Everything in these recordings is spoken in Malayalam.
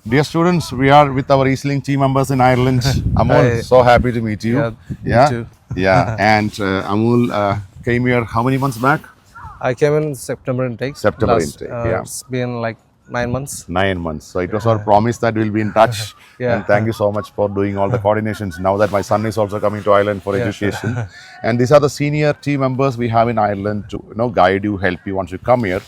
Dear students, we are with our EasyLink team members in Ireland. Amol, Hi. so happy to meet you. Me too. Yeah. And Amol came here how many months back? I came in September intake. September intake, yeah. It's been like 9 months. 9 months. So it was our promise that we'll be in touch. Yeah. And thank you so much for doing all the coordinations. Now that my son is also coming to Ireland for education. And these are the senior team members we have in Ireland to guide you, help you once you come here.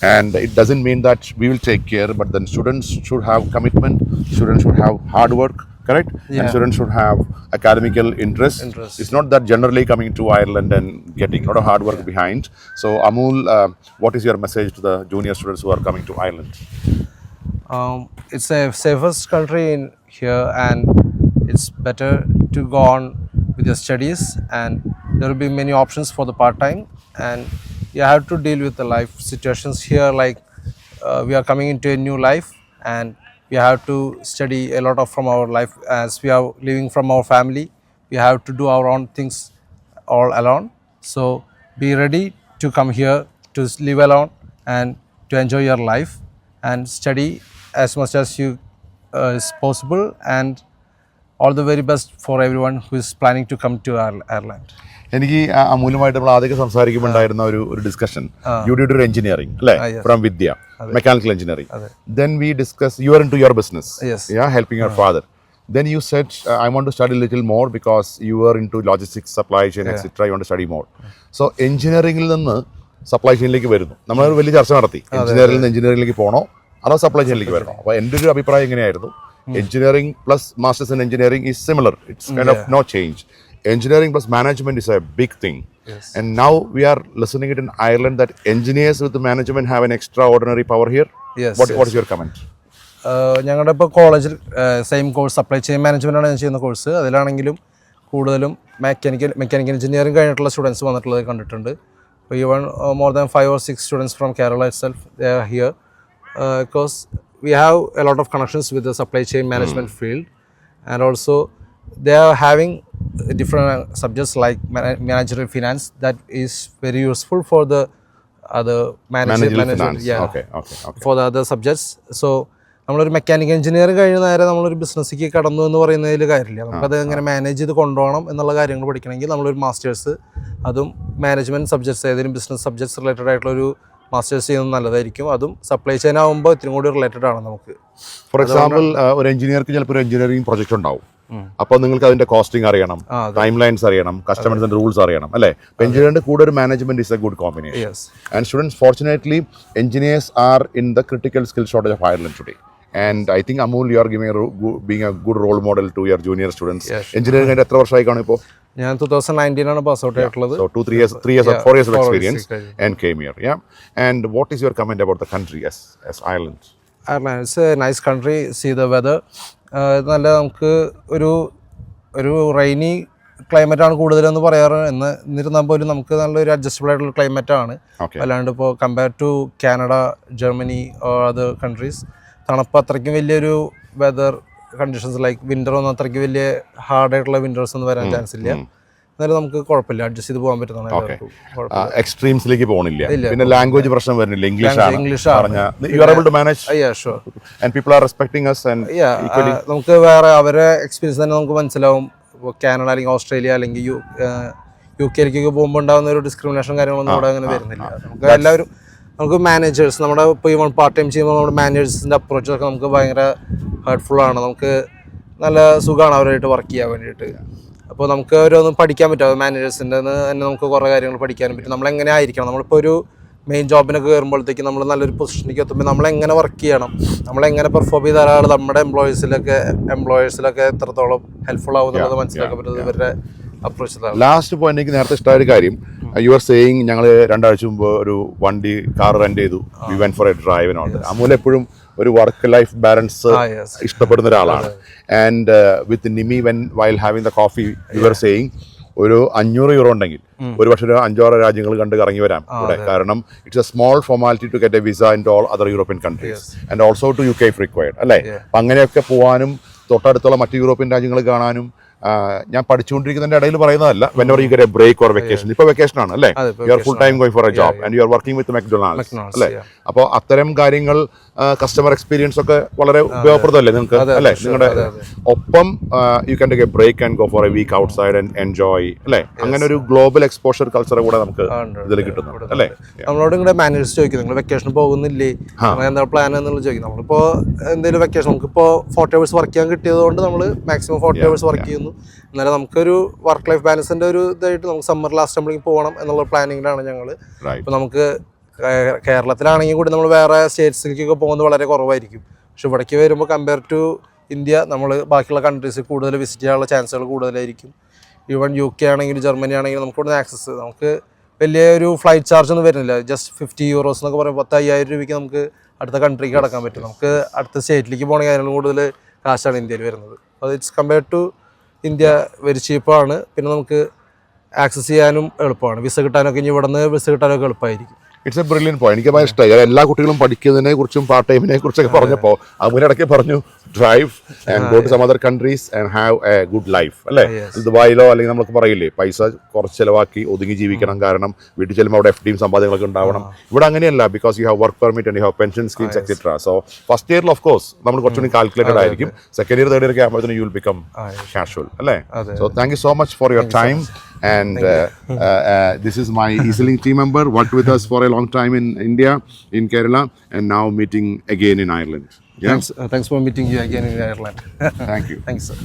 And it doesn't mean that we will take care, but then students should have commitment, students should have hard work, correct? And students should have academical interest. It's not that generally coming to Ireland and getting a lot of hard work behind. So Amul, what is your message to the junior students who are coming to Ireland? It's a safest country in here, and it's better to go on with your studies. And there will be many options for the part-time, and you have to deal with the life situations here. Like we are coming into a new life, and we have to study a lot of from our life as we are living from our family. We have to do our own things all alone. So be ready to come here to live alone and to enjoy your life and study as much as you is possible. And all the very best for everyone who is planning to come to Ireland. എനിക്ക് അമൂല്യമായിട്ട് നമ്മൾ ആദ്യമൊക്കെ സംസാരിക്കുമ്പോൾ ഉണ്ടായിരുന്ന ഒരു ഡിസ്കഷൻ യു ഡിഡ് ഒരു എഞ്ചിനീയറിംഗ് അല്ലേ from Vidya mechanical engineering then we discuss you are into your business helping your father then you said I want to study a little more because you were into logistics, supply chain, etc. You want to study more. So എഞ്ചിനീയറിംഗിൽ നിന്ന് സപ്ലൈ ചെയിനിലേക്ക് വരുന്നു. നമ്മളൊരു വലിയ ചർച്ച നടത്തി, എഞ്ചിനീയറിംഗിൽ നിന്ന് എഞ്ചിനീയറിംഗിലേക്ക് പോകണോ അതോ സപ്ലൈ ചെയിനിലേക്ക് വരണോ. അപ്പോൾ എൻ്റെ ഒരു അഭിപ്രായം എങ്ങനെയായിരുന്നു, engineering plus masters in engineering is similar, it's kind of no change. Engineering plus management is a big thing. And now we are listening it in Ireland that engineers with the management have an extraordinary power here. What is your comment? ഞങ്ങളുടെ ഇപ്പോൾ കോളേജിൽ സെയിം കോഴ്സ് സപ്ലൈ ചെയിൻ മാനേജ്മെൻറ്റാണ് ഞാൻ ചെയ്യുന്ന കോഴ്സ്. അതിലാണെങ്കിലും കൂടുതലും മെക്കാനിക്കൽ എഞ്ചിനീയറിംഗ് കഴിഞ്ഞിട്ടുള്ള സ്റ്റുഡൻസ് വന്നിട്ടുള്ളത് കണ്ടിട്ടുണ്ട്. Even more than 5 or 6 students from Kerala itself they are here because we have a lot of connections with the supply chain management field, and also they are having different subjects like managerial finance that is very useful for the other management. Okay. For the other subjects. So നമ്മളൊരു മെക്കാനിക്കൽ എഞ്ചിനീയറിംഗ് കഴിഞ്ഞ നേരെ നമ്മളൊരു ബിസിനസ്സിലേക്ക് കടന്നു എന്ന് പറയുന്നതിൽ കാര്യമില്ല. നമുക്കത് എങ്ങനെ മാനേജ് ചെയ്ത് കൊണ്ടുപോകണം എന്നുള്ള കാര്യങ്ങൾ പഠിക്കണമെങ്കിൽ നമ്മളൊരു മാസ്റ്റേഴ്സ്, അതും മാനേജ്മെൻറ്റ് സബ്ജക്ട്സ്, ഏതെങ്കിലും ബിസിനസ് സബ്ജക്ട്സ് റിലേറ്റഡ് ആയിട്ടുള്ളൊരു മാസ്റ്റേഴ്സ് ചെയ്യുന്നത് നല്ലതായിരിക്കും. അതും സപ്ലൈ ചെയിൻ ആകുമ്പോൾ ഇത്തിരി കൂടി റിലേറ്റഡ് ആണ് നമുക്ക്. ഫോർ എക്സാമ്പിൾ ഒരു എഞ്ചിനീയർക്ക് ചിലപ്പോൾ ഒരു എഞ്ചിനീയറിംഗ് പ്രൊജക്ട് ഉണ്ടാവും. അപ്പോൾ നിങ്ങൾക്ക് അതിന്റെ കോസ്റ്റിംഗ് അറിയണം, ടൈം ലൈൻസ് അറിയണം, കസ്റ്റമേഴ്സിന്റെ റൂൾസ് അറിയണം അല്ലേ. എഞ്ചിനീയറിന്റെ കൂടെ ഒരു management is A good combination. And students fortunately engineers are in the critical skill shortage of Ireland today. And I think Amul, you are being a good role model to your junior students. Engineering ആയിട്ട് എത്ര വർഷമായി കാണും ഇപ്പോൾ? ഞാൻ 2019 ആണ് പാസ് ഔട്ട് ആയിട്ടുള്ളത്. So 4 years of experience and came here. And what is your comment about the country as Ireland? Ireland, it's a nice country. See the weather. നല്ല നമുക്ക് ഒരു റെയിനി ക്ലൈമറ്റാണ് കൂടുതലെന്ന് പറയാറ്. എന്നിരുന്നാൽ പോലും നമുക്ക് നല്ലൊരു അഡ്ജസ്റ്റബിൾ ആയിട്ടുള്ള ക്ലൈമറ്റാണ്. അല്ലാണ്ട് ഇപ്പോൾ compare to Canada, Germany or other countries തണുപ്പ് അത്രയ്ക്കും വലിയൊരു വെതർ കണ്ടീഷൻസ് ലൈക്ക് വിൻ്റർ ഒന്നും അത്രയ്ക്ക് വലിയ ഹാർഡായിട്ടുള്ള വിൻ്റേഴ്സ് ഒന്നും വരാൻ ചാൻസ് ഇല്ല. എന്നാലും നമുക്ക് കുഴപ്പമില്ല, അഡ്ജസ്റ്റ് ചെയ്ത് പോകാൻ പറ്റുന്നതാണ്. എക്സ്ട്രീംസിലേക്ക് പോകുന്നില്ല. പിന്നെ ലാംഗ്വേജ് പ്രശ്നം വരുന്നില്ല, ഇംഗ്ലീഷ് നമുക്ക് വേറെ അവരെ എക്സ്പീരിയൻസ് തന്നെ നമുക്ക് മനസ്സിലാവും. ഇപ്പോൾ കാനഡ അല്ലെങ്കിൽ ഓസ്ട്രേലിയ അല്ലെങ്കിൽ യു കെയിലേക്കൊക്കെ പോകുമ്പോൾ ഉണ്ടാകുന്ന ഒരു ഡിസ്ക്രിമിനേഷൻ കാര്യങ്ങളൊന്നും അവിടെ അങ്ങനെ വരുന്നില്ല. നമുക്ക് എല്ലാവരും നമുക്ക് മാനേജേഴ്സ് നമ്മുടെ ഇപ്പോൾ ഈ പാർട്ട് ടൈം ചെയ്യുമ്പോൾ നമ്മുടെ മാനേജേഴ്സിൻ്റെ അപ്രോച്ചൊക്കെ നമുക്ക് ഭയങ്കര ഹെൽപ്ഫുള്ളാണ്. നമുക്ക് നല്ല സുഖമാണ് അവരായിട്ട് വർക്ക് ചെയ്യാൻ വേണ്ടിയിട്ട്. അപ്പോൾ നമുക്ക് ഓരോന്നും പഠിക്കാൻ പറ്റും. മാനേജേഴ്സിൻ്റെ തന്നെ നമുക്ക് കുറേ കാര്യങ്ങൾ പഠിക്കാനും പറ്റും. നമ്മളെങ്ങനെ ആയിരിക്കണം, നമ്മളിപ്പോൾ ഒരു മെയിൻ ജോബിനൊക്കെ കയറുമ്പോഴത്തേക്കും നമ്മൾ നല്ലൊരു പൊസിഷനിലേക്ക് എത്തുമ്പോൾ നമ്മളെങ്ങനെ വർക്ക് ചെയ്യണം, നമ്മളെങ്ങനെ പെർഫോം ചെയ്ത ഒരാൾ നമ്മുടെ എംപ്ലോയേഴ്സിലൊക്കെ എത്രത്തോളം ഹെൽപ്ഫുൾ ആവും എന്നുള്ളത് മനസ്സിലാക്കാൻ പറ്റുന്നത് ഇവരുടെ അപ്രോച്ച്. ലാസ്റ്റ് പോയിന്റ് എനിക്ക് നേരത്തെ ഇഷ്ടമായ ഒരു കാര്യം, യു ആർ സേയിങ് ഞങ്ങൾ 2 ആഴ്ച മുമ്പ് ഒരു കാർ റെന്റ് ചെയ്തു, വി വെന്റ് ഫോർ എ ഡ്രൈവിനോട്ട്. അമൂൽ എപ്പോഴും ഒരു വർക്ക് ലൈഫ് ബാലൻസ് ഇഷ്ടപ്പെടുന്ന ഒരാളാണ്. And with Nimi while having the coffee you are saying ഒരു 500 euro ഉണ്ടെങ്കിൽ ഒരു പക്ഷേ ഒരു 5-6 രാജ്യങ്ങൾ കണ്ട് കറങ്ങി വരാം ഇവിടെ. കാരണം it's a small formality to get a visa in all other European countries and also to UK if required അല്ലേ. അപ്പം അങ്ങനെയൊക്കെ പോകാനും തൊട്ടടുത്തുള്ള മറ്റ് യൂറോപ്യൻ രാജ്യങ്ങൾ കാണാനും ഞാൻ പഠിച്ചുകൊണ്ടിരിക്കുന്നതിന്റെ ഇടയിൽ പറയുന്നതല്ല, when you get a break or vacation. ഇപ്പൊ വെക്കേഷൻ ആണ് അല്ലേ, you are full time going for a job and you are working with McDonald's അല്ലേ. അപ്പോൾ അത്തരം കാര്യങ്ങൾ കസ്റ്റമർ എക്സ്പീരിയൻസ് ഒക്കെ വളരെ ഉപയോഗപ്രദമല്ലേ നിങ്ങൾക്ക് അല്ലേ. നിങ്ങളുടെ ഒപ്പം you can take a break and go for a week outside and enjoy അല്ലേ. അങ്ങനെ ഒരു ഗ്ലോബൽ എക്സ്പോഷർ കൾച്ചർ കൂടെ നമുക്ക് ഇതിൽ കിട്ടുന്നുണ്ട് അല്ലേ. നമ്മളോട് നിങ്ങളുടെ മാനേജേഴ്സ് ചോദിക്കും, നിങ്ങൾ വെക്കേഷൻ പോകുന്നില്ലേ, എന്താ പ്ലാൻ എന്നുള്ളത് ചോദിക്കും. നമ്മളിപ്പോൾ എന്തെങ്കിലും വെക്കേഷൻ നമുക്കിപ്പോൾ 40 hours വർക്ക് ചെയ്യാൻ കിട്ടിയതുകൊണ്ട് നമ്മൾ മാക്സിമം 40 hours വർക്ക് ചെയ്യുന്നു. എന്നാലും നമുക്കൊരു വർക്ക് ലൈഫ് ബാലൻസിൻ്റെ ഒരു ഇതായിട്ട് നമുക്ക് സമ്മർ ലാസ്റ്റ് ആകുമ്പോഴേക്കും പോകണം എന്നുള്ള പ്ലാനിങ്ങിലാണ് ഞങ്ങൾ. ഇപ്പോൾ നമുക്ക് കേരളത്തിലാണെങ്കിൽ കൂടി നമ്മൾ വേറെ സ്റ്റേറ്റ്സിലേക്കൊക്കെ പോകുന്നത് വളരെ കുറവായിരിക്കും. പക്ഷെ ഇവിടേക്ക് വരുമ്പോൾ കമ്പയർ ടു ഇന്ത്യ നമ്മൾ ബാക്കിയുള്ള കൺട്രീസ് കൂടുതൽ വിസിറ്റ് ചെയ്യാനുള്ള ചാൻസുകൾ കൂടുതലായിരിക്കും. ഈവൻ UK ആണെങ്കിലും ജർമ്മനി ആണെങ്കിലും നമുക്ക് ഇവിടുന്ന് ആക്സസ്, നമുക്ക് വലിയ ഒരു ഫ്ലൈറ്റ് ചാർജ് ഒന്നും വരുന്നില്ല. ജസ്റ്റ് 50 euros എന്നൊക്കെ പറയുമ്പോൾ 10,000 രൂപയ്ക്ക് നമുക്ക് അടുത്ത കൺട്രിക്ക് കടക്കാൻ പറ്റും. നമുക്ക് അടുത്ത സ്റ്റേറ്റിലേക്ക് പോകണമെങ്കിൽ അതിനും കൂടുതൽ കാശാണ് ഇന്ത്യയിൽ വരുന്നത്. അത് it's compare to India very ചീപ്പാണ്. പിന്നെ നമുക്ക് ആക്സസ് ചെയ്യാനും എളുപ്പമാണ്. വിസ കിട്ടാനൊക്കെ ഇനി ഇവിടെ നിന്ന് വിസ കിട്ടാനൊക്കെ എളുപ്പമായിരിക്കും. It's A brilliant point. എനിക്ക് ഭയങ്കര ഇഷ്ടമായി. എല്ലാ കുട്ടികളും പഠിക്കുന്നതിനെ കുറിച്ചും പാർട്ട് ടൈമിനെ കുറിച്ചൊക്കെ പറഞ്ഞപ്പോൾ അതിനിടയ്ക്ക് പറഞ്ഞു drive and go to some other countries and have a good life അല്ലേ. ദുബായിലോ അല്ലെങ്കിൽ നമുക്ക് പറയില്ലേ പൈസ കുറച്ച് ചിലവാക്കി ഒതുങ്ങി ജീവിക്കണം, കാരണം വീട്ടിൽ ചെല്ലുമ്പോൾ അവിടെ FD സമ്പാദ്യങ്ങളൊക്കെ ഉണ്ടാവണം. ഇവിടെ അങ്ങനെയല്ല, because you have work permit and you have pension schemes etcetera. So first ഇയറിൽ ഓഫ് കോഴ്സ് നമ്മൾ കുറച്ചുകൂടി കാൽക്കുലേറ്റഡ് ആയിരിക്കും. സെക്കൻഡ് ഇയർ തേർഡ് ഇയർ ഒക്കെ ആകുമ്പോഴത്തേനും യു വിൽ ബിക്കം കാഷ്വൽ അല്ലേ. So thank you so much for your time. And this is my EasyLink team member, worked with us for a long time in India, in Kerala, and now meeting again in Ireland. Yeah? Thanks for meeting you again in Ireland. Thank you. Thanks, sir.